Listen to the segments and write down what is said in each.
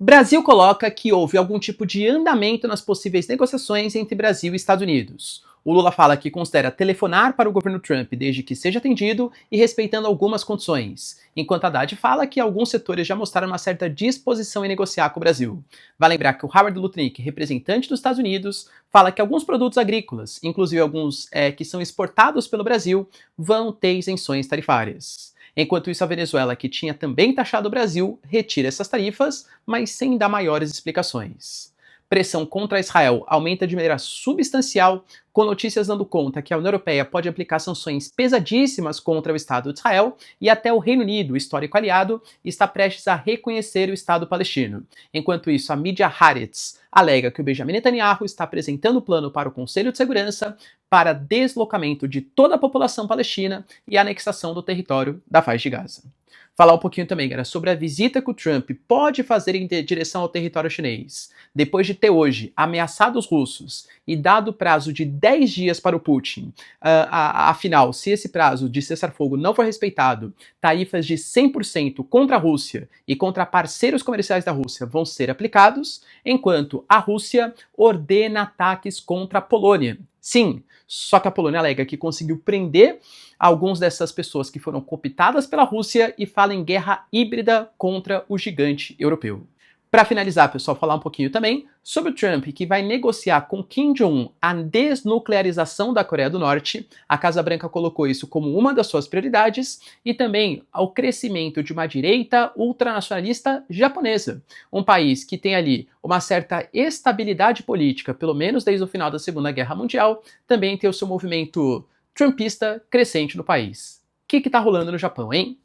Brasil coloca que houve algum tipo de andamento nas possíveis negociações entre Brasil e Estados Unidos. O Lula fala que considera telefonar para o governo Trump desde que seja atendido e respeitando algumas condições, enquanto Haddad fala que alguns setores já mostraram uma certa disposição em negociar com o Brasil. Vale lembrar que o Howard Lutnick, representante dos Estados Unidos, fala que alguns produtos agrícolas, inclusive alguns que são exportados pelo Brasil, vão ter isenções tarifárias. Enquanto isso, a Venezuela, que tinha também taxado o Brasil, retira essas tarifas, mas sem dar maiores explicações. Pressão contra Israel aumenta de maneira substancial, com notícias dando conta que a União Europeia pode aplicar sanções pesadíssimas contra o Estado de Israel e até o Reino Unido, histórico aliado, está prestes a reconhecer o Estado palestino. Enquanto isso, a mídia Haaretz alega que o Benjamin Netanyahu está apresentando o plano para o Conselho de Segurança para deslocamento de toda a população palestina e anexação do território da faixa de Gaza. Falar um pouquinho também, galera, sobre a visita que o Trump pode fazer em direção ao território chinês. Depois de ter hoje ameaçado os russos e dado prazo de 10 dias para o Putin, afinal, se esse prazo de cessar-fogo não for respeitado, tarifas de 100% contra a Rússia e contra parceiros comerciais da Rússia vão ser aplicados, enquanto a Rússia ordena ataques contra a Polônia. Sim, só que a Polônia alega que conseguiu prender algumas dessas pessoas que foram cooptadas pela Rússia e fala em guerra híbrida contra o gigante europeu. Para finalizar, pessoal, falar um pouquinho também sobre o Trump, que vai negociar com Kim Jong-un a desnuclearização da Coreia do Norte. A Casa Branca colocou isso como uma das suas prioridades, e também ao crescimento de uma direita ultranacionalista japonesa, um país que tem ali uma certa estabilidade política, pelo menos desde o final da Segunda Guerra Mundial, também tem o seu movimento trumpista crescente no país. O que está rolando no Japão, hein?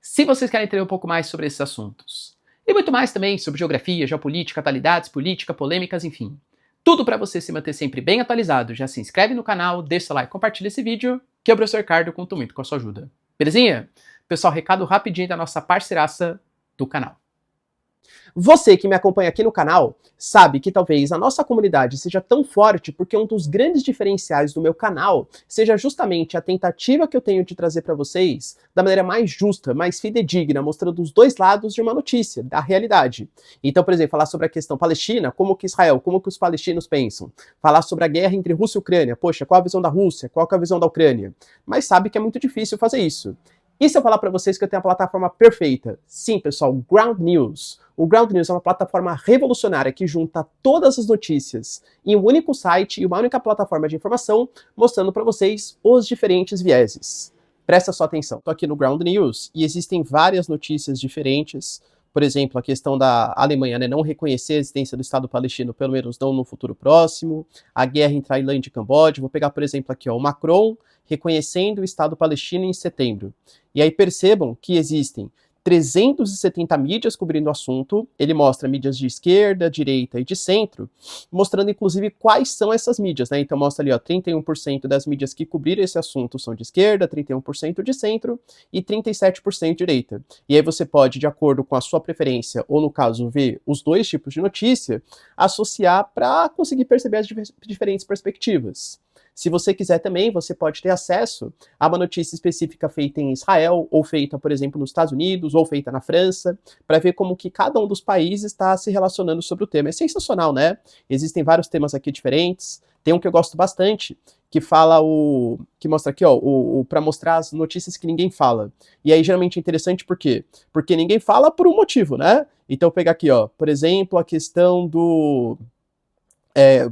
Se vocês querem entender um pouco mais sobre esses assuntos, e muito mais também sobre geografia, geopolítica, atualidades, política, polêmicas, enfim. Tudo para você se manter sempre bem atualizado. Já se inscreve no canal, deixa seu like, compartilha esse vídeo, que eu, professor Ricardo, conto muito com a sua ajuda. Belezinha? Pessoal, recado rapidinho da nossa parceiraça do canal. Você que me acompanha aqui no canal sabe que talvez a nossa comunidade seja tão forte porque um dos grandes diferenciais do meu canal seja justamente a tentativa que eu tenho de trazer para vocês da maneira mais justa, mais fidedigna, mostrando os dois lados de uma notícia, da realidade. Então, por exemplo, falar sobre a questão palestina, como que Israel, como que os palestinos pensam. Falar sobre a guerra entre Rússia e Ucrânia, poxa, qual a visão da Rússia, qual é a visão da Ucrânia? Mas sabe que é muito difícil fazer isso. E se eu falar para vocês que eu tenho a plataforma perfeita? Sim, pessoal, Ground News. O Ground News é uma plataforma revolucionária que junta todas as notícias em um único site e uma única plataforma de informação, mostrando para vocês os diferentes vieses. Presta só atenção. Estou aqui no Ground News e existem várias notícias diferentes. Por exemplo, a questão da Alemanha, né, não reconhecer a existência do Estado palestino, pelo menos não no futuro próximo. A guerra entre Tailândia e Camboja. Vou pegar, por exemplo, aqui ó, o Macron reconhecendo o Estado palestino em setembro. E aí percebam que existem 370 mídias cobrindo o assunto. Ele mostra mídias de esquerda, direita e de centro, mostrando inclusive quais são essas mídias, né? Então mostra ali, ó, 31% das mídias que cobriram esse assunto são de esquerda, 31% de centro e 37% de direita. E aí você pode, de acordo com a sua preferência, ou no caso ver os dois tipos de notícia, associar para conseguir perceber as diferentes perspectivas. Se você quiser também, você pode ter acesso a uma notícia específica feita em Israel, ou feita, por exemplo, nos Estados Unidos, ou feita na França, para ver como que cada um dos países está se relacionando sobre o tema. É sensacional, né? Existem vários temas aqui diferentes. Tem um que eu gosto bastante, que fala que mostra aqui, ó, para mostrar as notícias que ninguém fala. E aí, geralmente, é interessante por quê? Porque ninguém fala por um motivo, né? Então, eu pegar aqui, ó, por exemplo, a questão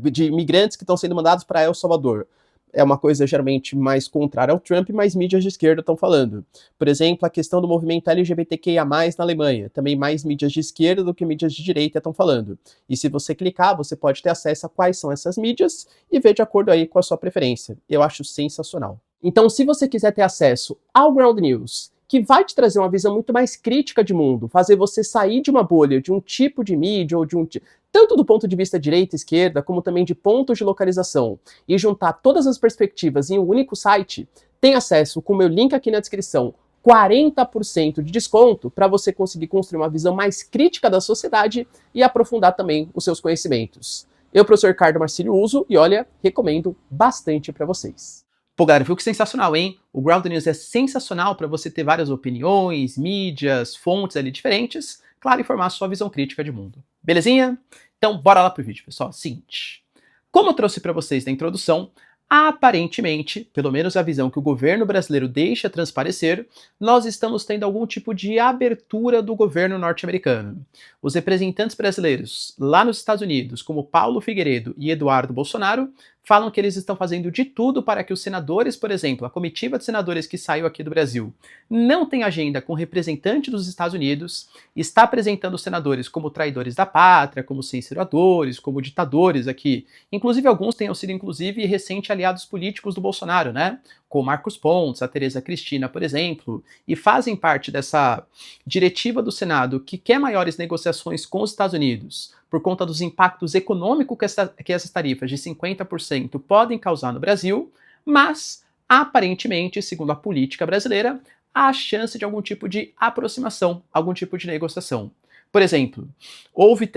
de imigrantes que estão sendo mandados para El Salvador. É uma coisa geralmente mais contrária ao Trump, mas mídias de esquerda estão falando. Por exemplo, a questão do movimento LGBTQIA+, na Alemanha. Também mais mídias de esquerda do que mídias de direita estão falando. E se você clicar, você pode ter acesso a quais são essas mídias e ver de acordo aí com a sua preferência. Eu acho sensacional. Então, se você quiser ter acesso ao Ground News, que vai te trazer uma visão muito mais crítica de mundo, fazer você sair de uma bolha, de um tipo de mídia, ou de tanto do ponto de vista direita e esquerda, como também de pontos de localização, e juntar todas as perspectivas em um único site, tem acesso com o meu link aqui na descrição, 40% de desconto para você conseguir construir uma visão mais crítica da sociedade e aprofundar também os seus conhecimentos. Eu, professor Ricardo Marcílio, uso e, olha, recomendo bastante para vocês. Pô, galera, viu que sensacional, hein? O Ground News é sensacional para você ter várias opiniões, mídias, fontes ali diferentes. claro, informar sua visão crítica de mundo. Belezinha? Então, bora lá pro vídeo, pessoal. Seguinte, como eu trouxe para vocês na introdução, aparentemente, pelo menos a visão que o governo brasileiro deixa transparecer, nós estamos tendo algum tipo de abertura do governo norte-americano. Os representantes brasileiros lá nos Estados Unidos, como Paulo Figueiredo e Eduardo Bolsonaro, falam que eles estão fazendo de tudo para que os senadores, por exemplo, a comitiva de senadores que saiu aqui do Brasil, não tem agenda com representante dos Estados Unidos, está apresentando os senadores como traidores da pátria, como censuradores, como ditadores aqui. Inclusive, alguns tenham sido, inclusive, recente aliados políticos do Bolsonaro, né? Com Marcos Pontes, a Tereza Cristina, por exemplo, e fazem parte dessa diretiva do Senado que quer maiores negociações com os Estados Unidos, por conta dos impactos econômicos que essas tarifas de 50% podem causar no Brasil, mas, aparentemente, segundo a política brasileira, há chance de algum tipo de aproximação, algum tipo de negociação. Por exemplo, houve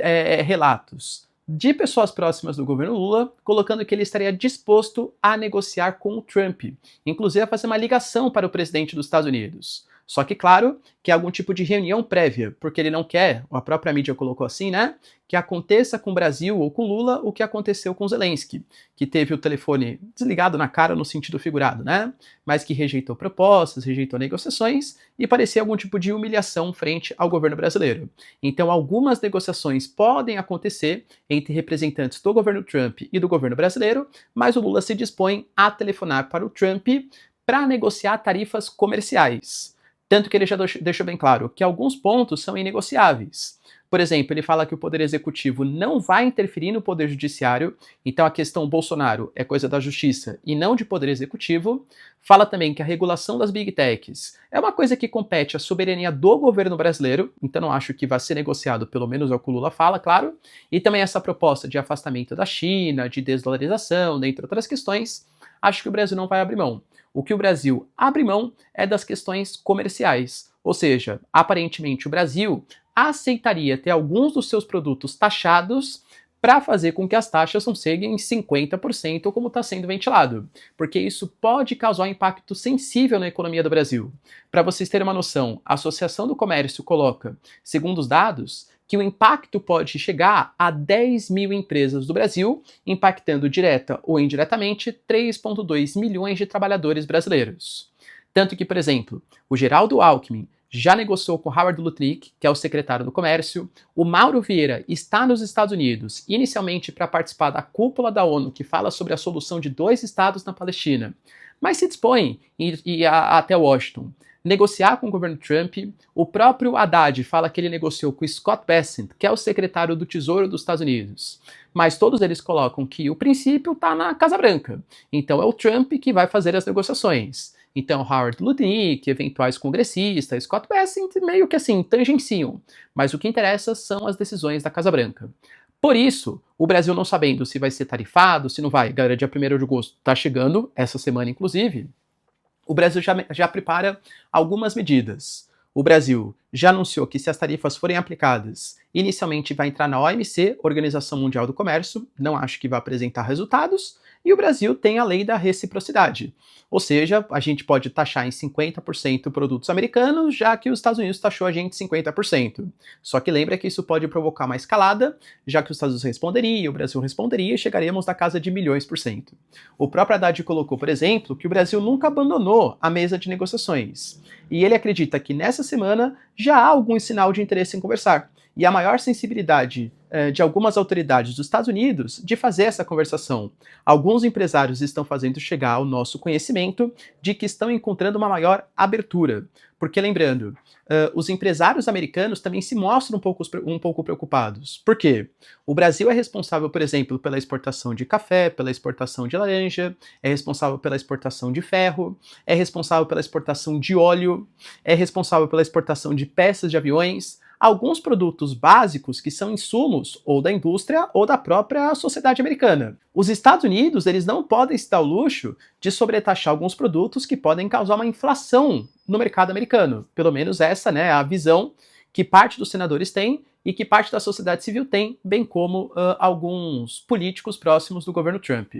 relatos de pessoas próximas do governo Lula colocando que ele estaria disposto a negociar com o Trump, inclusive a fazer uma ligação para o presidente dos Estados Unidos. Só que, claro, que é algum tipo de reunião prévia, porque ele não quer, a própria mídia colocou assim, né, que aconteça com o Brasil ou com Lula o que aconteceu com Zelensky, que teve o telefone desligado na cara no sentido figurado, né, mas que rejeitou propostas, rejeitou negociações e parecia algum tipo de humilhação frente ao governo brasileiro. Então, algumas negociações podem acontecer entre representantes do governo Trump e do governo brasileiro, mas o Lula se dispõe a telefonar para o Trump para negociar tarifas comerciais. Tanto que ele já deixou bem claro que alguns pontos são inegociáveis. Por exemplo, ele fala que o Poder Executivo não vai interferir no Poder Judiciário, então a questão Bolsonaro é coisa da Justiça e não de Poder Executivo. Fala também que a regulação das Big Techs é uma coisa que compete à soberania do governo brasileiro, então não acho que vai ser negociado, pelo menos é o que o Lula fala, claro. E também essa proposta de afastamento da China, de desdolarização, dentre outras questões, acho que o Brasil não vai abrir mão. O que o Brasil abre mão é das questões comerciais, ou seja, aparentemente o Brasil aceitaria ter alguns dos seus produtos taxados para fazer com que as taxas não cheguem em 50% como está sendo ventilado, porque isso pode causar um impacto sensível na economia do Brasil. Para vocês terem uma noção, a Associação do Comércio coloca, segundo os dados, que o impacto pode chegar a 10 mil empresas do Brasil, impactando direta ou indiretamente 3,2 milhões de trabalhadores brasileiros. Tanto que, por exemplo, o Geraldo Alckmin já negociou com Howard Lutnick, que é o secretário do Comércio, o Mauro Vieira está nos Estados Unidos, inicialmente para participar da cúpula da ONU, que fala sobre a solução de 2 estados na Palestina, mas se dispõe a ir até Washington negociar com o governo Trump. O próprio Haddad fala que ele negociou com Scott Bessent, que é o secretário do Tesouro dos Estados Unidos. Mas todos eles colocam que o princípio está na Casa Branca. Então é o Trump que vai fazer as negociações. Então Howard Lutnick, eventuais congressistas, Scott Bessent meio que assim, tangenciam. Mas o que interessa são as decisões da Casa Branca. Por isso, o Brasil não sabendo se vai ser tarifado, se não vai, galera, dia 1º de agosto está chegando, essa semana inclusive, o Brasil já prepara algumas medidas. O Brasil já anunciou que se as tarifas forem aplicadas, inicialmente vai entrar na OMC, Organização Mundial do Comércio, não acho que vai apresentar resultados, e o Brasil tem a lei da reciprocidade. Ou seja, a gente pode taxar em 50% produtos americanos, já que os Estados Unidos taxou a gente 50%. Só que lembra que isso pode provocar uma escalada, já que os Estados Unidos responderia, o Brasil responderia, e chegaríamos na casa de milhões por cento. O próprio Haddad colocou, por exemplo, que o Brasil nunca abandonou a mesa de negociações. E ele acredita que nessa semana já há algum sinal de interesse em conversar. E a maior sensibilidade de algumas autoridades dos Estados Unidos de fazer essa conversação. Alguns empresários estão fazendo chegar ao nosso conhecimento de que estão encontrando uma maior abertura. Porque, lembrando, os empresários americanos também se mostram um pouco preocupados. Por quê? O Brasil é responsável, por exemplo, pela exportação de café, pela exportação de laranja, é responsável pela exportação de ferro, é responsável pela exportação de óleo, é responsável pela exportação de peças de aviões, alguns produtos básicos que são insumos ou da indústria ou da própria sociedade americana. Os Estados Unidos, eles não podem se dar o luxo de sobretaxar alguns produtos que podem causar uma inflação no mercado americano. Pelo menos essa, né, é a visão que parte dos senadores tem e que parte da sociedade civil tem, bem como alguns políticos próximos do governo Trump.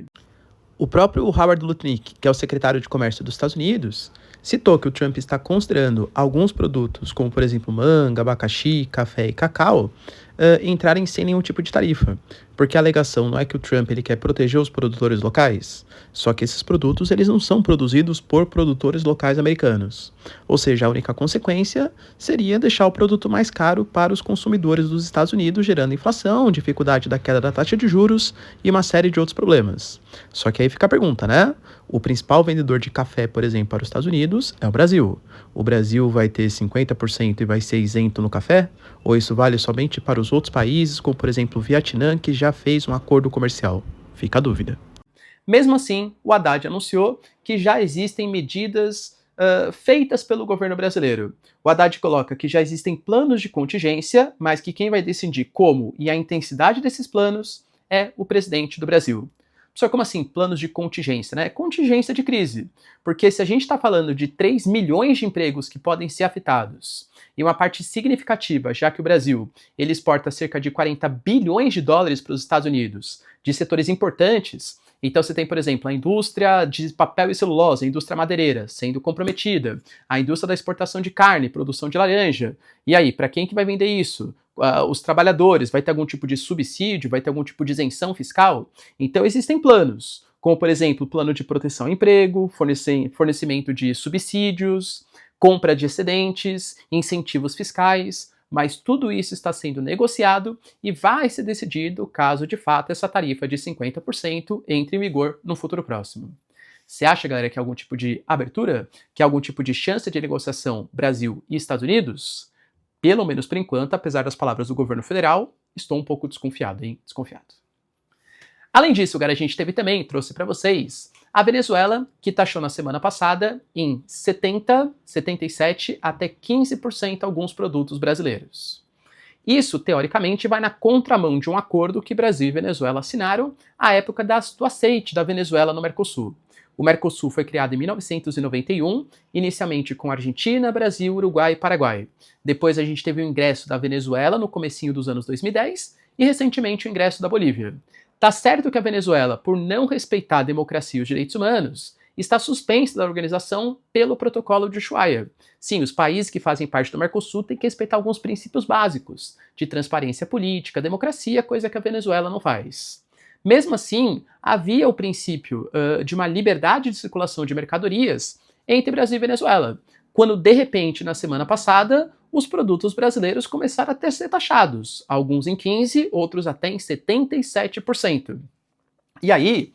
O próprio Howard Lutnick, que é o secretário de Comércio dos Estados Unidos, Citou que o Trump está considerando alguns produtos, como por exemplo manga, abacaxi, café e cacau, entrarem sem nenhum tipo de tarifa, porque a alegação não é que o Trump ele quer proteger os produtores locais, só que esses produtos eles não são produzidos por produtores locais americanos. Ou seja, a única consequência seria deixar o produto mais caro para os consumidores dos Estados Unidos, gerando inflação, dificuldade da queda da taxa de juros e uma série de outros problemas. Só que aí fica a pergunta, né? O principal vendedor de café, por exemplo, para os Estados Unidos é o Brasil. O Brasil vai ter 50% e vai ser isento no café? Ou isso vale somente para os outros países, como por exemplo o Vietnã, que já fez um acordo comercial? Fica a dúvida. Mesmo assim, o Haddad anunciou que já existem medidas feitas pelo governo brasileiro. O Haddad coloca que já existem planos de contingência, mas que quem vai decidir como e a intensidade desses planos é o presidente do Brasil. Só como assim, planos de contingência, né? Contingência de crise. Porque se a gente está falando de 3 milhões de empregos que podem ser afetados, e uma parte significativa, já que o Brasil ele exporta cerca de 40 bilhões de dólares para os Estados Unidos, de setores importantes, então você tem, por exemplo, a indústria de papel e celulose, a indústria madeireira sendo comprometida, a indústria da exportação de carne, produção de laranja. E aí, para quem que vai vender isso? Os trabalhadores, vai ter algum tipo de subsídio, vai ter algum tipo de isenção fiscal? Então existem planos, como por exemplo, plano de proteção ao emprego, fornecimento de subsídios, compra de excedentes, incentivos fiscais, mas tudo isso está sendo negociado e vai ser decidido caso de fato essa tarifa de 50% entre em vigor no futuro próximo. Você acha, galera, que há algum tipo de abertura? Que há algum tipo de chance de negociação Brasil e Estados Unidos? Pelo menos por enquanto, apesar das palavras do governo federal, estou um pouco desconfiado, hein? Desconfiado. Além disso, galera, a gente teve também, trouxe para vocês, a Venezuela, que taxou na semana passada em 70, 77 até 15% alguns produtos brasileiros. Isso, teoricamente, vai na contramão de um acordo que Brasil e Venezuela assinaram à época do aceite da Venezuela no Mercosul. O Mercosul foi criado em 1991, inicialmente com Argentina, Brasil, Uruguai e Paraguai. Depois a gente teve o ingresso da Venezuela no comecinho dos anos 2010 e recentemente o ingresso da Bolívia. Tá certo que a Venezuela, por não respeitar a democracia e os direitos humanos, está suspensa da organização pelo protocolo de Ushuaia. Sim, os países que fazem parte do Mercosul têm que respeitar alguns princípios básicos de transparência política, democracia, coisa que a Venezuela não faz. Mesmo assim, havia o princípio de uma liberdade de circulação de mercadorias entre Brasil e Venezuela, quando de repente, na semana passada, os produtos brasileiros começaram a ter ser taxados, alguns em 15%, outros até em 77%. E aí,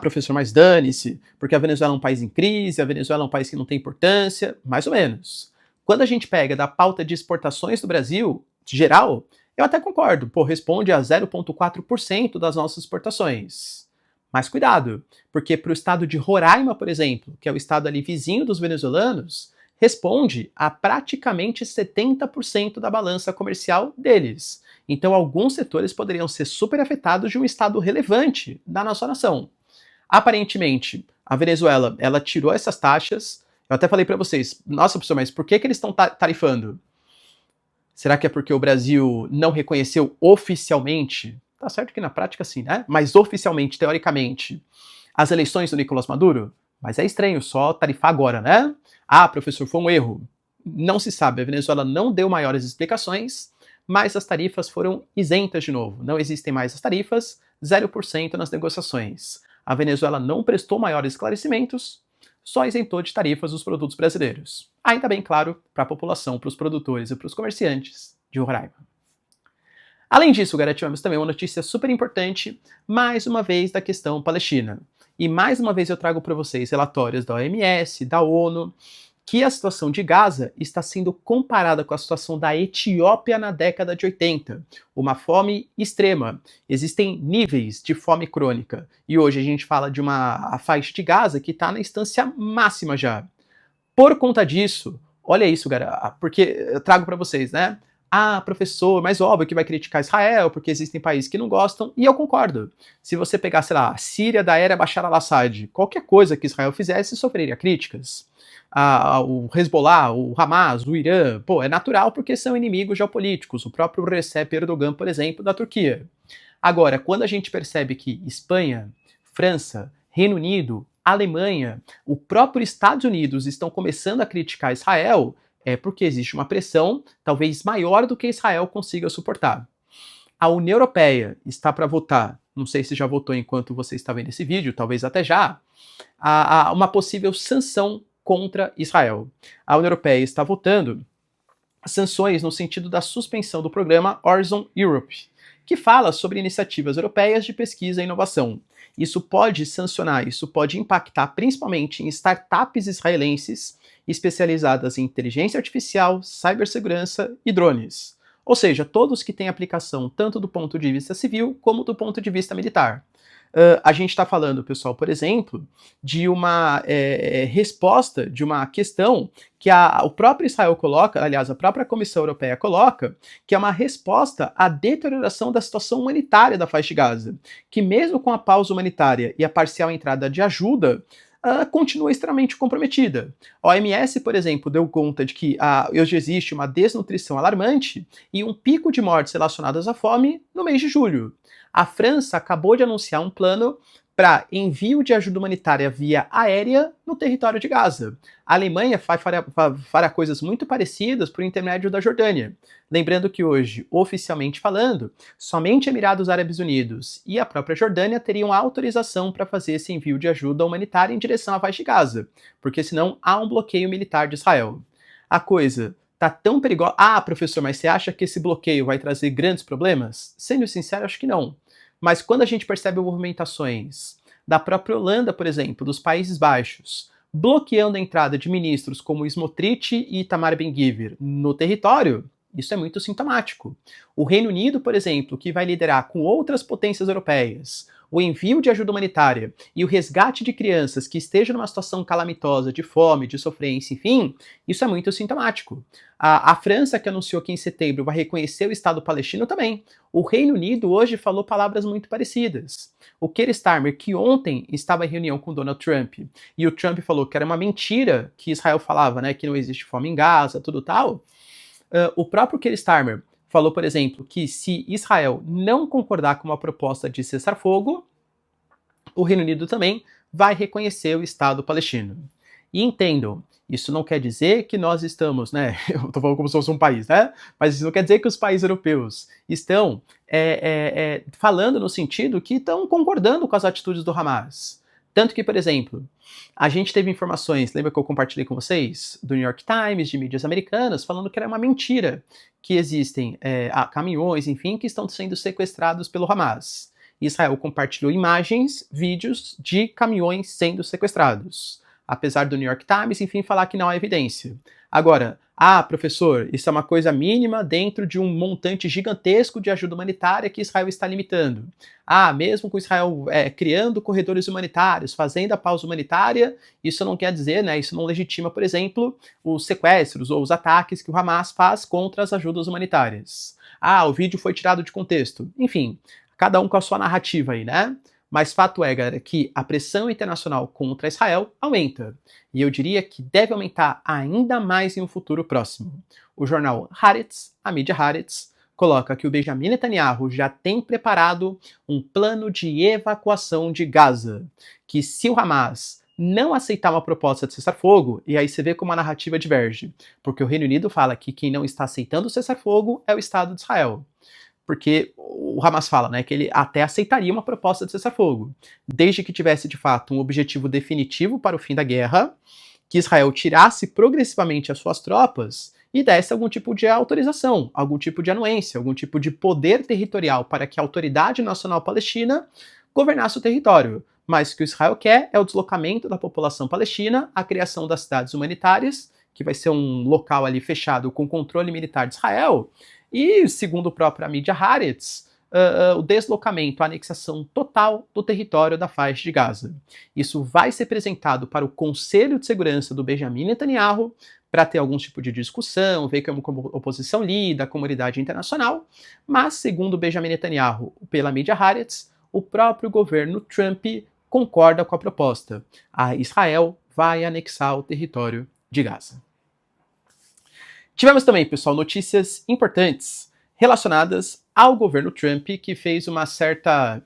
professor, mas dane-se, porque a Venezuela é um país em crise, a Venezuela é um país que não tem importância, mais ou menos. Quando a gente pega da pauta de exportações do Brasil, geral, eu até concordo, responde a 0,4% das nossas exportações. Mas cuidado, porque para o estado de Roraima, por exemplo, que é o estado ali vizinho dos venezuelanos, responde a praticamente 70% da balança comercial deles. Então, alguns setores poderiam ser super afetados de um estado relevante da nossa nação. Aparentemente, a Venezuela, ela tirou essas taxas. Eu até falei para vocês, nossa, professor, mas por que eles estão tarifando? Será que é porque o Brasil não reconheceu oficialmente? Tá certo que na prática sim, né? Mas oficialmente, teoricamente, as eleições do Nicolás Maduro? Mas é estranho só tarifar agora, né? Professor, foi um erro. Não se sabe, a Venezuela não deu maiores explicações, mas as tarifas foram isentas de novo. Não existem mais as tarifas, 0% nas negociações. A Venezuela não prestou maiores esclarecimentos, só isentou de tarifas os produtos brasileiros. Ainda bem claro para a população, para os produtores e para os comerciantes de Roraima. Além disso, galera, tivemos também uma notícia super importante, mais uma vez da questão palestina. E mais uma vez eu trago para vocês relatórios da OMS, da ONU, que a situação de Gaza está sendo comparada com a situação da Etiópia na década de 80. Uma fome extrema. Existem níveis de fome crônica. E hoje a gente fala de a faixa de Gaza que está na instância máxima já. Por conta disso, olha isso, galera, porque eu trago para vocês, né? Professor, mas óbvio que vai criticar Israel, porque existem países que não gostam, e eu concordo. Se você pegar, sei lá, a Síria da era Bashar al-Assad, qualquer coisa que Israel fizesse sofreria críticas. O Hezbollah, o Hamas, o Irã, é natural porque são inimigos geopolíticos, o próprio Recep Erdogan, por exemplo, da Turquia. Agora, quando a gente percebe que Espanha, França, Reino Unido, a Alemanha, o próprio Estados Unidos estão começando a criticar Israel, é porque existe uma pressão talvez maior do que Israel consiga suportar. A União Europeia está para votar, não sei se já votou enquanto você está vendo esse vídeo, talvez até já, uma possível sanção contra Israel. A União Europeia está votando sanções no sentido da suspensão do programa Horizon Europe, que fala sobre iniciativas europeias de pesquisa e inovação. Isso pode sancionar, isso pode impactar principalmente em startups israelenses especializadas em inteligência artificial, cibersegurança e drones. Ou seja, todos que têm aplicação tanto do ponto de vista civil como do ponto de vista militar. A gente está falando, pessoal, por exemplo, de uma resposta, de uma questão que o próprio Israel coloca, aliás, a própria Comissão Europeia coloca, que é uma resposta à deterioração da situação humanitária da faixa de Gaza, que mesmo com a pausa humanitária e a parcial entrada de ajuda, continua extremamente comprometida. A OMS, por exemplo, deu conta de que hoje existe uma desnutrição alarmante e um pico de mortes relacionadas à fome no mês de julho. A França acabou de anunciar um plano para envio de ajuda humanitária via aérea no território de Gaza. A Alemanha fará coisas muito parecidas por intermédio da Jordânia. Lembrando que hoje, oficialmente falando, somente Emirados Árabes Unidos e a própria Jordânia teriam autorização para fazer esse envio de ajuda humanitária em direção à faixa de Gaza, porque senão há um bloqueio militar de Israel. A coisa tá tão perigosa. Professor, mas você acha que esse bloqueio vai trazer grandes problemas? Sendo sincero, acho que não. Mas quando a gente percebe movimentações da própria Holanda, por exemplo, dos Países Baixos, bloqueando a entrada de ministros como Smotrich e Itamar Ben-Gvir no território, isso é muito sintomático. O Reino Unido, por exemplo, que vai liderar com outras potências europeias o envio de ajuda humanitária e o resgate de crianças que estejam numa situação calamitosa, de fome, de sofrência, enfim, isso é muito sintomático. A França, que anunciou que em setembro vai reconhecer o Estado palestino, também. O Reino Unido hoje falou palavras muito parecidas. O Keir Starmer, que ontem estava em reunião com Donald Trump, e o Trump falou que era uma mentira que Israel falava, né, que não existe fome em Gaza, tudo tal, o próprio Keir Starmer falou, por exemplo, que se Israel não concordar com uma proposta de cessar-fogo, o Reino Unido também vai reconhecer o Estado palestino. E entendam, isso não quer dizer que nós estamos, né? Eu tô falando como se fosse um país, né? Mas isso não quer dizer que os países europeus estão falando no sentido que estão concordando com as atitudes do Hamas. Tanto que, por exemplo, a gente teve informações, lembra que eu compartilhei com vocês, do New York Times, de mídias americanas, falando que era uma mentira, que existem caminhões, enfim, que estão sendo sequestrados pelo Hamas. Israel compartilhou imagens, vídeos de caminhões sendo sequestrados. Apesar do New York Times, enfim, falar que não há evidência. Agora, professor, isso é uma coisa mínima dentro de um montante gigantesco de ajuda humanitária que Israel está limitando. Mesmo com Israel criando corredores humanitários, fazendo a pausa humanitária, isso não quer dizer, né, isso não legitima, por exemplo, os sequestros ou os ataques que o Hamas faz contra as ajudas humanitárias. O vídeo foi tirado de contexto. Enfim, cada um com a sua narrativa aí, né? Mas fato é, galera, que a pressão internacional contra Israel aumenta. E eu diria que deve aumentar ainda mais em um futuro próximo. O jornal Haaretz, a mídia Haaretz, coloca que o Benjamin Netanyahu já tem preparado um plano de evacuação de Gaza, que se o Hamas não aceitar uma proposta de cessar-fogo, e aí você vê como a narrativa diverge, porque o Reino Unido fala que quem não está aceitando o cessar-fogo é o Estado de Israel. Porque o Hamas fala, né, que ele até aceitaria uma proposta de cessar-fogo, desde que tivesse, de fato, um objetivo definitivo para o fim da guerra, que Israel tirasse progressivamente as suas tropas e desse algum tipo de autorização, algum tipo de anuência, algum tipo de poder territorial para que a Autoridade Nacional Palestina governasse o território. Mas o que o Israel quer é o deslocamento da população palestina, a criação das cidades humanitárias, que vai ser um local ali fechado com controle militar de Israel, e, segundo a própria mídia Haaretz, o deslocamento, a anexação total do território da faixa de Gaza. Isso vai ser apresentado para o Conselho de Segurança do Benjamin Netanyahu, para ter algum tipo de discussão, ver como a oposição lida, a comunidade internacional, mas, segundo o Benjamin Netanyahu, pela mídia Haaretz, o próprio governo Trump concorda com a proposta. Israel vai anexar o território de Gaza. Tivemos também, pessoal, notícias importantes relacionadas ao governo Trump, que fez uma certa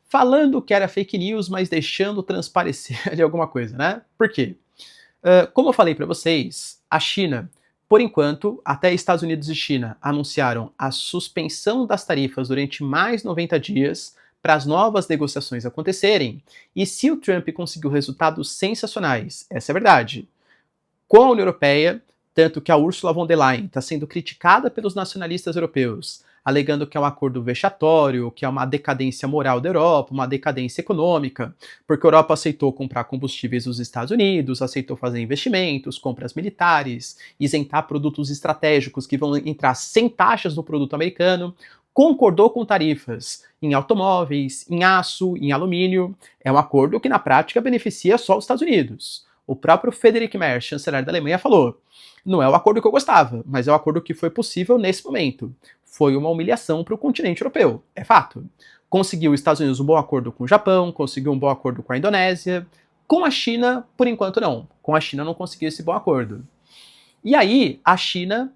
falando que era fake news, mas deixando transparecer de alguma coisa, né? Por quê? Como eu falei para vocês, a China, por enquanto, até Estados Unidos e China anunciaram a suspensão das tarifas durante mais 90 dias para as novas negociações acontecerem. E se o Trump conseguiu resultados sensacionais, essa é a verdade, com a União Europeia, tanto que a Ursula von der Leyen está sendo criticada pelos nacionalistas europeus, alegando que é um acordo vexatório, que é uma decadência moral da Europa, uma decadência econômica, porque a Europa aceitou comprar combustíveis dos Estados Unidos, aceitou fazer investimentos, compras militares, isentar produtos estratégicos que vão entrar sem taxas no produto americano, concordou com tarifas em automóveis, em aço, em alumínio. É um acordo que na prática beneficia só os Estados Unidos. O próprio Friedrich Merz, chanceler da Alemanha, falou: não é o acordo que eu gostava, mas é o acordo que foi possível nesse momento. Foi uma humilhação para o continente europeu, é fato. Conseguiu os Estados Unidos um bom acordo com o Japão, conseguiu um bom acordo com a Indonésia. Com a China, por enquanto não. Com a China não conseguiu esse bom acordo. E aí, a China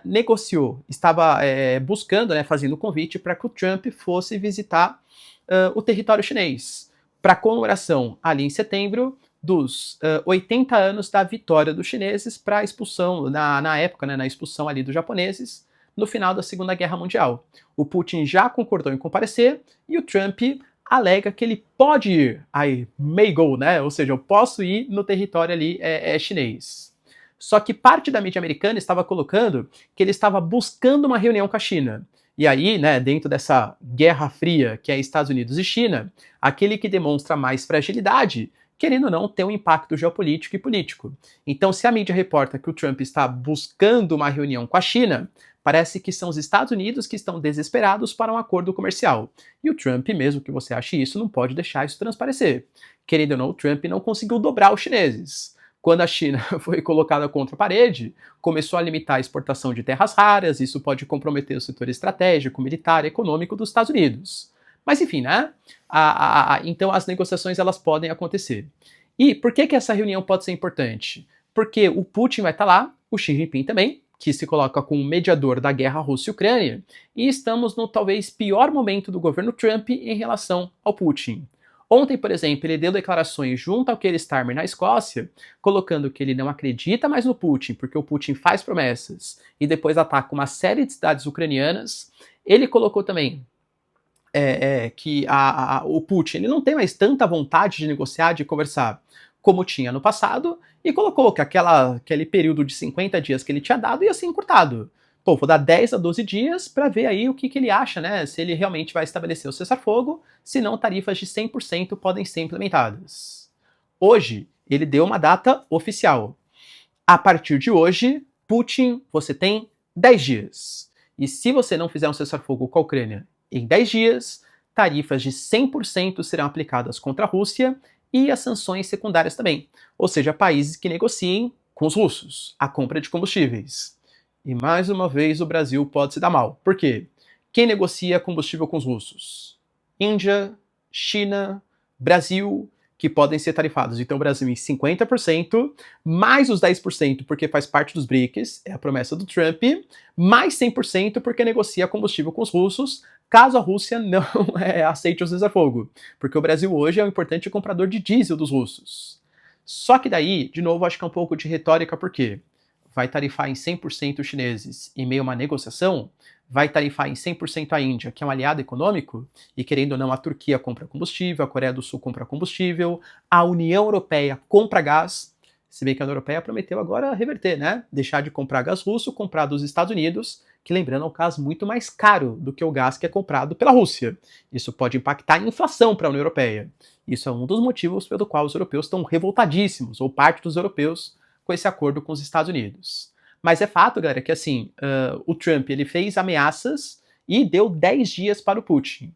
negociou, estava buscando, fazendo convite para que o Trump fosse visitar o território chinês, para comemoração ali em setembro dos 80 anos da vitória dos chineses para a expulsão, na época, na expulsão ali dos japoneses, no final da Segunda Guerra Mundial. O Putin já concordou em comparecer e o Trump alega que ele pode ir, I may go, né? Ou seja, eu posso ir no território ali chinês. Só que parte da mídia americana estava colocando que ele estava buscando uma reunião com a China. E aí, dentro dessa guerra fria que é Estados Unidos e China, aquele que demonstra mais fragilidade, querendo ou não, tem um impacto geopolítico e político. Então, se a mídia reporta que o Trump está buscando uma reunião com a China, parece que são os Estados Unidos que estão desesperados para um acordo comercial. E o Trump, mesmo que você ache isso, não pode deixar isso transparecer. Querendo ou não, o Trump não conseguiu dobrar os chineses. Quando a China foi colocada contra a parede, começou a limitar a exportação de terras raras, isso pode comprometer o setor estratégico, militar e econômico dos Estados Unidos. Mas enfim, então as negociações elas podem acontecer. E por que essa reunião pode ser importante? Porque o Putin vai estar lá, o Xi Jinping também, que se coloca como mediador da guerra Rússia-Ucrânia, e estamos no talvez pior momento do governo Trump em relação ao Putin. Ontem, por exemplo, ele deu declarações junto ao Keir Starmer na Escócia, colocando que ele não acredita mais no Putin, porque o Putin faz promessas e depois ataca uma série de cidades ucranianas. Ele colocou também que o Putin ele não tem mais tanta vontade de negociar, de conversar, como tinha no passado, e colocou que aquele período de 50 dias que ele tinha dado ia ser encurtado. Pô, vou dar 10 a 12 dias para ver aí o que ele acha, se ele realmente vai estabelecer o cessar-fogo, senão tarifas de 100% podem ser implementadas. Hoje, ele deu uma data oficial. A partir de hoje, Putin, você tem 10 dias. E se você não fizer um cessar-fogo com a Ucrânia em 10 dias, tarifas de 100% serão aplicadas contra a Rússia e as sanções secundárias também. Ou seja, países que negociem com os russos a compra de combustíveis. E mais uma vez o Brasil pode se dar mal. Por quê? Quem negocia combustível com os russos? Índia, China, Brasil, que podem ser tarifados. Então o Brasil em 50%, mais os 10% porque faz parte dos BRICS, é a promessa do Trump, mais 100% porque negocia combustível com os russos, caso a Rússia não aceite o cessar-fogo. Porque o Brasil hoje é um importante comprador de diesel dos russos. Só que daí, de novo, acho que é um pouco de retórica, por quê? Vai tarifar em 100% os chineses em meio a uma negociação, vai tarifar em 100% a Índia, que é um aliado econômico, e querendo ou não, a Turquia compra combustível, a Coreia do Sul compra combustível, a União Europeia compra gás, se bem que a União Europeia prometeu agora reverter, deixar de comprar gás russo, comprar dos Estados Unidos, que lembrando é um gás muito mais caro do que o gás que é comprado pela Rússia. Isso pode impactar a inflação para a União Europeia. Isso é um dos motivos pelo qual os europeus estão revoltadíssimos, ou parte dos europeus, com esse acordo com os Estados Unidos. Mas é fato, galera, que o Trump ele fez ameaças e deu 10 dias para o Putin.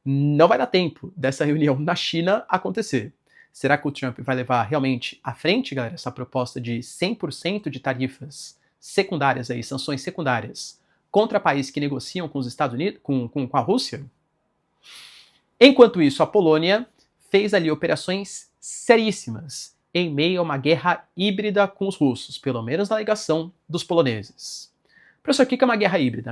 Não vai dar tempo dessa reunião na China acontecer. Será que o Trump vai levar realmente à frente, galera, essa proposta de 100% de tarifas secundárias, sanções secundárias, contra países que negociam com os Estados Unidos, com a Rússia? Enquanto isso, a Polônia fez ali operações seríssimas em meio a uma guerra híbrida com os russos, pelo menos na alegação dos poloneses. Professor, o que é uma guerra híbrida,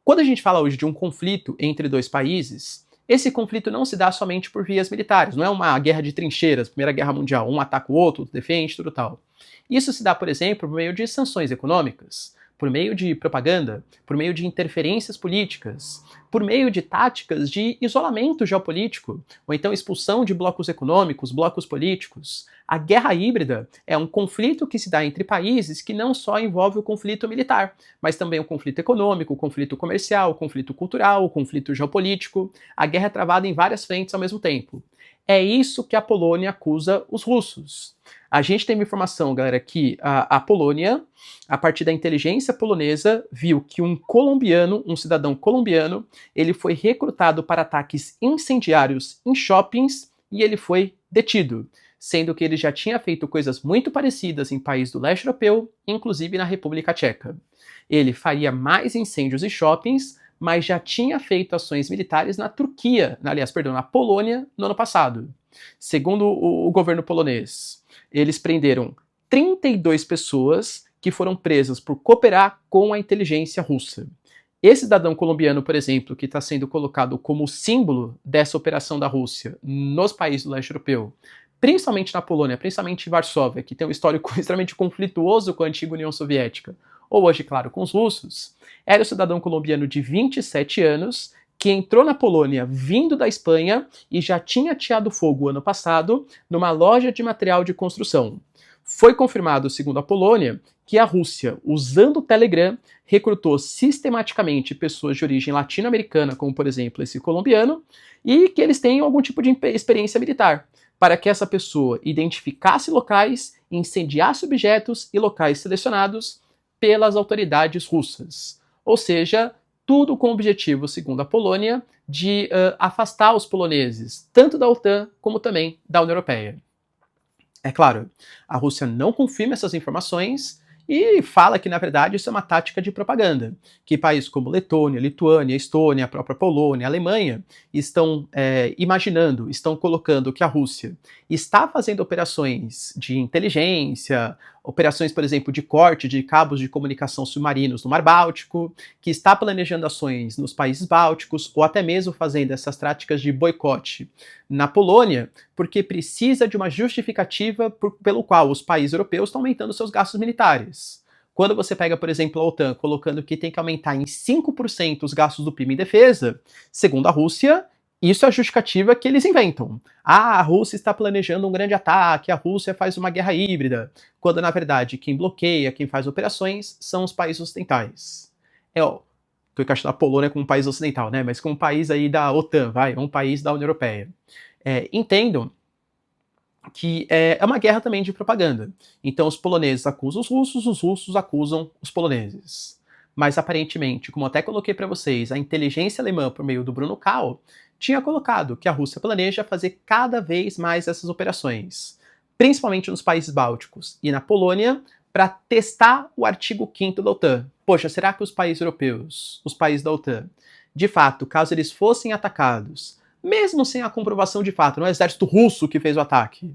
Quando a gente fala hoje de um conflito entre dois países, Esse conflito não se dá somente por vias militares, não é uma guerra de trincheiras, Primeira Guerra Mundial, um ataca o outro, defende, tudo tal. Isso se dá, por exemplo, por meio de sanções econômicas, por meio de propaganda, por meio de interferências políticas, por meio de táticas de isolamento geopolítico, ou então expulsão de blocos econômicos, blocos políticos. A guerra híbrida é um conflito que se dá entre países que não só envolve o conflito militar, mas também o conflito econômico, o conflito comercial, o conflito cultural, o conflito geopolítico. A guerra é travada em várias frentes ao mesmo tempo. É isso que a Polônia acusa os russos. A gente tem uma informação, galera, que a Polônia, a partir da inteligência polonesa, viu que um colombiano, um cidadão colombiano, ele foi recrutado para ataques incendiários em shoppings e ele foi detido, sendo que ele já tinha feito coisas muito parecidas em países do leste europeu, inclusive na República Tcheca. Ele faria mais incêndios em shoppings, mas já tinha feito ações militares na Turquia, aliás, perdão, na Polônia, no ano passado. Segundo o governo polonês, eles prenderam 32 pessoas que foram presas por cooperar com a inteligência russa. Esse cidadão colombiano, por exemplo, que está sendo colocado como símbolo dessa operação da Rússia nos países do leste europeu, principalmente na Polônia, principalmente em Varsóvia, que tem um histórico extremamente conflituoso com a antiga União Soviética, ou hoje, claro, com os russos, era o cidadão colombiano de 27 anos, que entrou na Polônia vindo da Espanha e já tinha ateado fogo ano passado numa loja de material de construção. Foi confirmado, segundo a Polônia, que a Rússia, usando o Telegram, recrutou sistematicamente pessoas de origem latino-americana, como por exemplo esse colombiano, e que eles têm algum tipo de experiência militar, para que essa pessoa identificasse locais, incendiasse objetos e locais selecionados pelas autoridades russas. Ou seja, tudo com o objetivo, segundo a Polônia, de afastar os poloneses, tanto da OTAN como também da União Europeia. É claro, a Rússia não confirma essas informações e fala que, na verdade, isso é uma tática de propaganda, que países como Letônia, Lituânia, Estônia, a própria Polônia, a Alemanha estão imaginando, estão colocando que a Rússia está fazendo operações de inteligência, operações, por exemplo, de corte de cabos de comunicação submarinos no Mar Báltico, que está planejando ações nos países bálticos, ou até mesmo fazendo essas táticas de boicote na Polônia, porque precisa de uma justificativa pelo qual os países europeus estão aumentando seus gastos militares. Quando você pega, por exemplo, a OTAN colocando que tem que aumentar em 5% os gastos do PIB em defesa, segundo a Rússia, isso é a justificativa que eles inventam. Ah, a Rússia está planejando um grande ataque, a Rússia faz uma guerra híbrida, quando na verdade quem bloqueia, quem faz operações são os países ocidentais. Estou encaixando a Polônia como um país ocidental, né? Mas como um país aí da OTAN, um país da União Europeia. Entendam que é uma guerra também de propaganda. Então os poloneses acusam os russos acusam os poloneses. Mas aparentemente, como até coloquei para vocês, a inteligência alemã, por meio do Bruno Kahl, tinha colocado que a Rússia planeja fazer cada vez mais essas operações, principalmente nos países bálticos e na Polônia, para testar o artigo 5º da OTAN. Poxa, será que os países europeus, os países da OTAN, de fato, caso eles fossem atacados, mesmo sem a comprovação de fato, não é o exército russo que fez o ataque,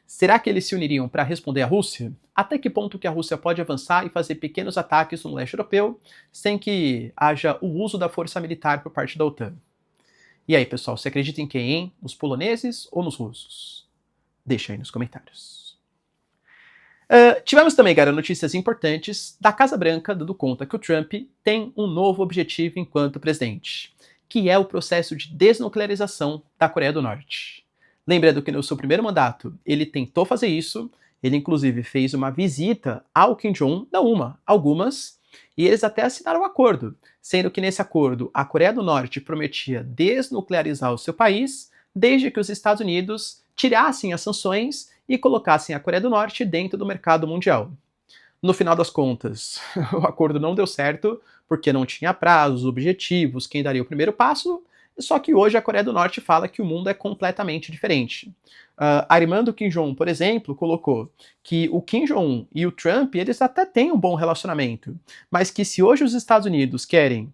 será que eles se uniriam para responder à Rússia? Até que ponto que a Rússia pode avançar e fazer pequenos ataques no leste europeu sem que haja o uso da força militar por parte da OTAN? E aí, pessoal, você acredita em quem, hein? Nos poloneses ou nos russos? Deixa aí nos comentários. Tivemos também, galera, notícias importantes da Casa Branca dando conta que o Trump tem um novo objetivo enquanto presidente, que é o processo de desnuclearização da Coreia do Norte. Lembrando que no seu primeiro mandato ele tentou fazer isso, ele inclusive fez uma visita ao Kim Jong-un, não algumas, e eles até assinaram um acordo, sendo que nesse acordo a Coreia do Norte prometia desnuclearizar o seu país, desde que os Estados Unidos tirassem as sanções e colocassem a Coreia do Norte dentro do mercado mundial. No final das contas, o acordo não deu certo, porque não tinha prazos, objetivos, quem daria o primeiro passo, só que hoje a Coreia do Norte fala que o mundo é completamente diferente. A irmã do Kim Jong-un, por exemplo, colocou que o Kim Jong-un e o Trump, eles até têm um bom relacionamento, mas que se hoje os Estados Unidos querem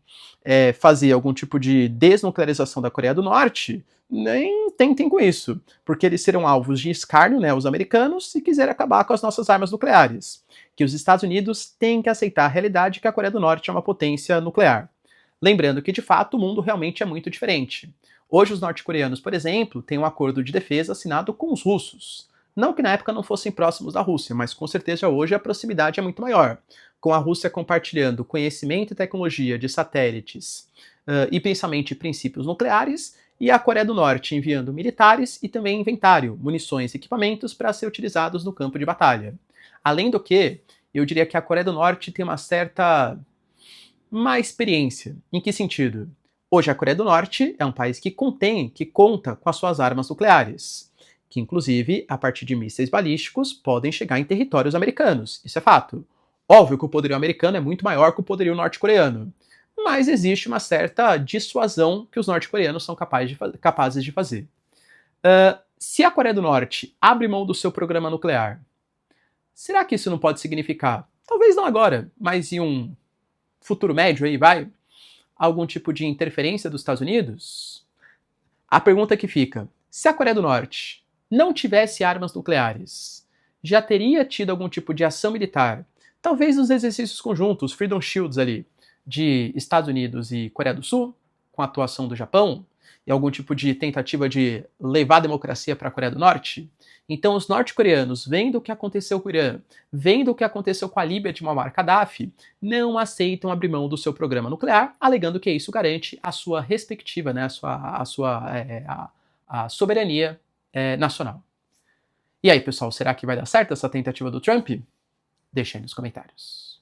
fazer algum tipo de desnuclearização da Coreia do Norte, nem tentem com isso, porque eles serão alvos de escárnio, né, os americanos, se quiserem acabar com as nossas armas nucleares. Que os Estados Unidos têm que aceitar a realidade que a Coreia do Norte é uma potência nuclear. Lembrando que, de fato, o mundo realmente é muito diferente. Hoje os norte-coreanos, por exemplo, têm um acordo de defesa assinado com os russos. Não que na época não fossem próximos da Rússia, mas com certeza hoje a proximidade é muito maior. Com a Rússia compartilhando conhecimento e tecnologia de satélites e principalmente princípios nucleares, e a Coreia do Norte enviando militares e também inventário, munições e equipamentos para ser utilizados no campo de batalha. Além do que, eu diria que a Coreia do Norte tem uma certa má experiência. Em que sentido? Hoje a Coreia do Norte é um país que conta com as suas armas nucleares, que inclusive, a partir de mísseis balísticos, podem chegar em territórios americanos. Isso é fato. Óbvio que o poderio americano é muito maior que o poderio norte-coreano, mas existe uma certa dissuasão que os norte-coreanos são capazes de fazer. Se a Coreia do Norte abre mão do seu programa nuclear, será que isso não pode significar, talvez não agora, mas em um futuro médio aí, algum tipo de interferência dos Estados Unidos? A pergunta que fica, se a Coreia do Norte não tivesse armas nucleares, já teria tido algum tipo de ação militar, talvez nos exercícios conjuntos, Freedom Shields ali, de Estados Unidos e Coreia do Sul, com a atuação do Japão, e algum tipo de tentativa de levar a democracia para a Coreia do Norte? Então os norte-coreanos, vendo o que aconteceu com o Irã, vendo o que aconteceu com a Líbia de Muammar Gaddafi, não aceitam abrir mão do seu programa nuclear, alegando que isso garante a sua respectiva, né, a soberania nacional. E aí, pessoal, será que vai dar certo essa tentativa do Trump? Deixa aí nos comentários.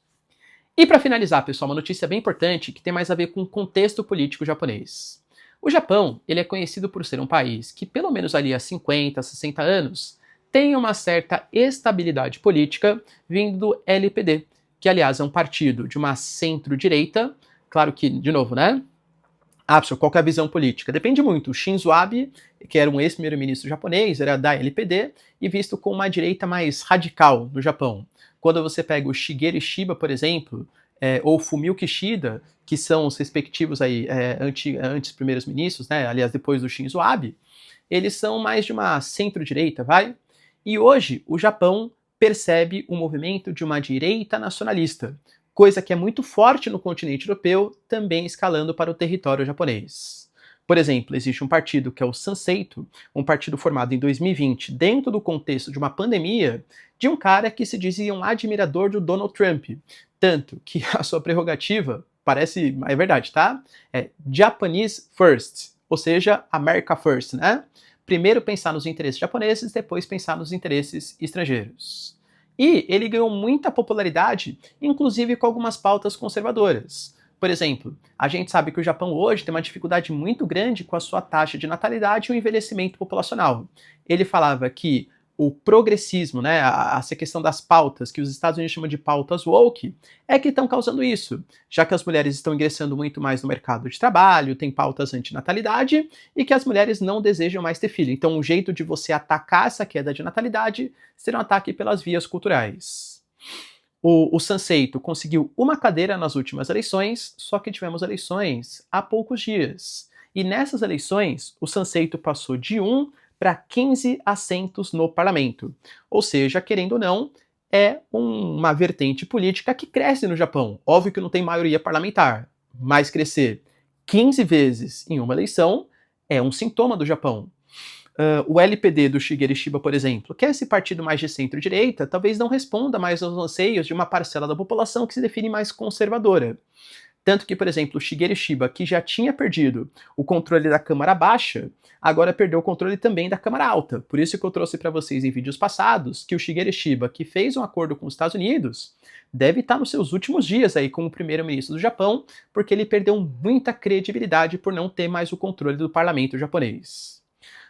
E para finalizar, pessoal, uma notícia bem importante que tem mais a ver com o contexto político japonês. O Japão, ele é conhecido por ser um país que, pelo menos ali há 50, 60 anos, tem uma certa estabilidade política vindo do LPD, que, aliás, é um partido de uma centro-direita. Claro que, de novo, né? Pessoal, qual que é a visão política? Depende muito. O Shinzo Abe, que era um ex-primeiro-ministro japonês, era da LPD e visto como uma direita mais radical no Japão. Quando você pega o Shigeru Ishiba, por exemplo, ou Fumio Kishida, que são os respectivos aí, antes primeiros ministros, né, aliás, depois do Shinzo Abe, eles são mais de uma centro-direita, E hoje o Japão percebe um movimento de uma direita nacionalista, coisa que é muito forte no continente europeu, também escalando para o território japonês. Por exemplo, existe um partido que é o Sanseito, um partido formado em 2020, dentro do contexto de uma pandemia, de um cara que se dizia um admirador do Donald Trump. Tanto que a sua prerrogativa, é verdade, tá? É Japanese First, ou seja, America First, né? Primeiro pensar nos interesses japoneses, depois pensar nos interesses estrangeiros. E ele ganhou muita popularidade, inclusive com algumas pautas conservadoras. Por exemplo, a gente sabe que o Japão hoje tem uma dificuldade muito grande com a sua taxa de natalidade e o envelhecimento populacional. Ele falava que o progressismo, né, essa questão das pautas, que os Estados Unidos chamam de pautas woke, é que estão causando isso, já que as mulheres estão ingressando muito mais no mercado de trabalho, tem pautas antinatalidade, e que as mulheres não desejam mais ter filho. Então, um jeito de você atacar essa queda de natalidade será um ataque pelas vias culturais. O Sanseito conseguiu uma cadeira nas últimas eleições, só que tivemos eleições há poucos dias. E nessas eleições, o Sanseito passou de 1 para 15 assentos no parlamento. Ou seja, querendo ou não, é uma vertente política que cresce no Japão. Óbvio que não tem maioria parlamentar, mas crescer 15 vezes em uma eleição é um sintoma do Japão. O LPD do Shigeru Ishiba, por exemplo, que é esse partido mais de centro-direita, talvez não responda mais aos anseios de uma parcela da população que se define mais conservadora. Tanto que, por exemplo, o Shigeru Ishiba, que já tinha perdido o controle da Câmara Baixa, agora perdeu o controle também da Câmara Alta. Por isso que eu trouxe para vocês em vídeos passados que o Shigeru Ishiba, que fez um acordo com os Estados Unidos, deve estar nos seus últimos dias aí como primeiro-ministro do Japão, porque ele perdeu muita credibilidade por não ter mais o controle do parlamento japonês.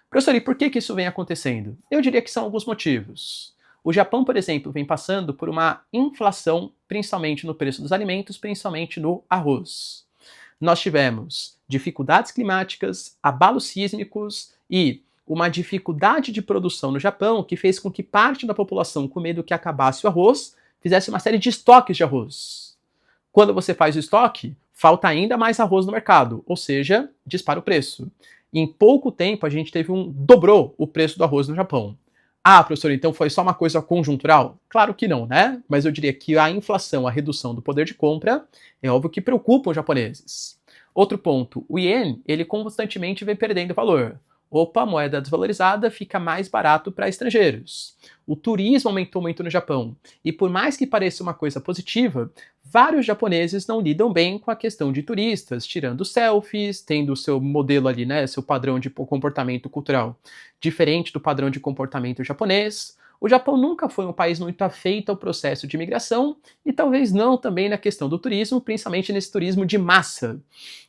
Professor, e por que isso vem acontecendo? Eu diria que são alguns motivos. O Japão, por exemplo, vem passando por uma inflação, principalmente no preço dos alimentos, principalmente no arroz. Nós tivemos dificuldades climáticas, abalos sísmicos e uma dificuldade de produção no Japão que fez com que parte da população, com medo que acabasse o arroz, fizesse uma série de estoques de arroz. Quando você faz o estoque, falta ainda mais arroz no mercado, ou seja, dispara o preço. Em pouco tempo, a gente dobrou o preço do arroz no Japão. Professor, então foi só uma coisa conjuntural? Claro que não, né? Mas eu diria que a inflação, a redução do poder de compra, é óbvio que preocupa os japoneses. Outro ponto, o ien, ele constantemente vem perdendo valor. Opa, a moeda desvalorizada fica mais barato para estrangeiros. O turismo aumentou muito no Japão. E por mais que pareça uma coisa positiva, vários japoneses não lidam bem com a questão de turistas, tirando selfies, tendo o seu modelo ali, né, seu padrão de comportamento cultural diferente do padrão de comportamento japonês. O Japão nunca foi um país muito afeito ao processo de imigração e talvez não também na questão do turismo, principalmente nesse turismo de massa,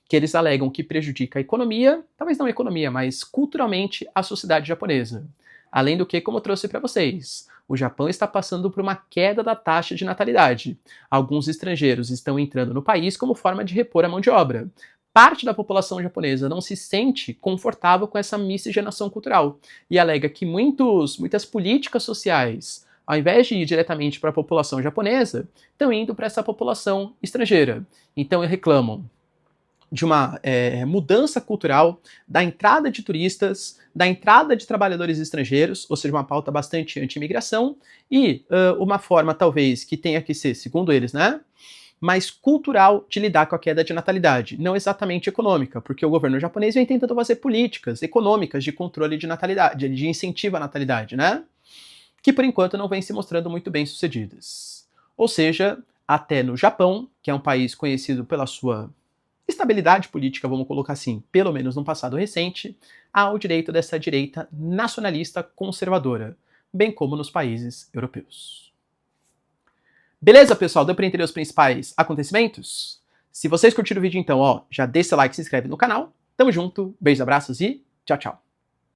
que eles alegam que prejudica a economia, talvez não a economia, mas culturalmente a sociedade japonesa. Além do que, como eu trouxe para vocês, o Japão está passando por uma queda da taxa de natalidade. Alguns estrangeiros estão entrando no país como forma de repor a mão de obra. Parte da população japonesa não se sente confortável com essa miscigenação cultural e alega que muitas políticas sociais, ao invés de ir diretamente para a população japonesa, estão indo para essa população estrangeira. Então reclamam de uma mudança cultural, da entrada de turistas, da entrada de trabalhadores estrangeiros, ou seja, uma pauta bastante anti-imigração, e uma forma, talvez, que tenha que ser, segundo eles, né, mais cultural de lidar com a queda de natalidade, não exatamente econômica, porque o governo japonês vem tentando fazer políticas econômicas de controle de natalidade, de incentivo à natalidade, né, que por enquanto não vem se mostrando muito bem sucedidas. Ou seja, até no Japão, que é um país conhecido pela sua estabilidade política, vamos colocar assim, pelo menos no passado recente, há o direito dessa direita nacionalista conservadora, bem como nos países europeus. Beleza, pessoal? Deu para entender os principais acontecimentos? Se vocês curtiram o vídeo, então, já deixa seu like, se inscreve no canal. Tamo junto, beijos, abraços e tchau, tchau.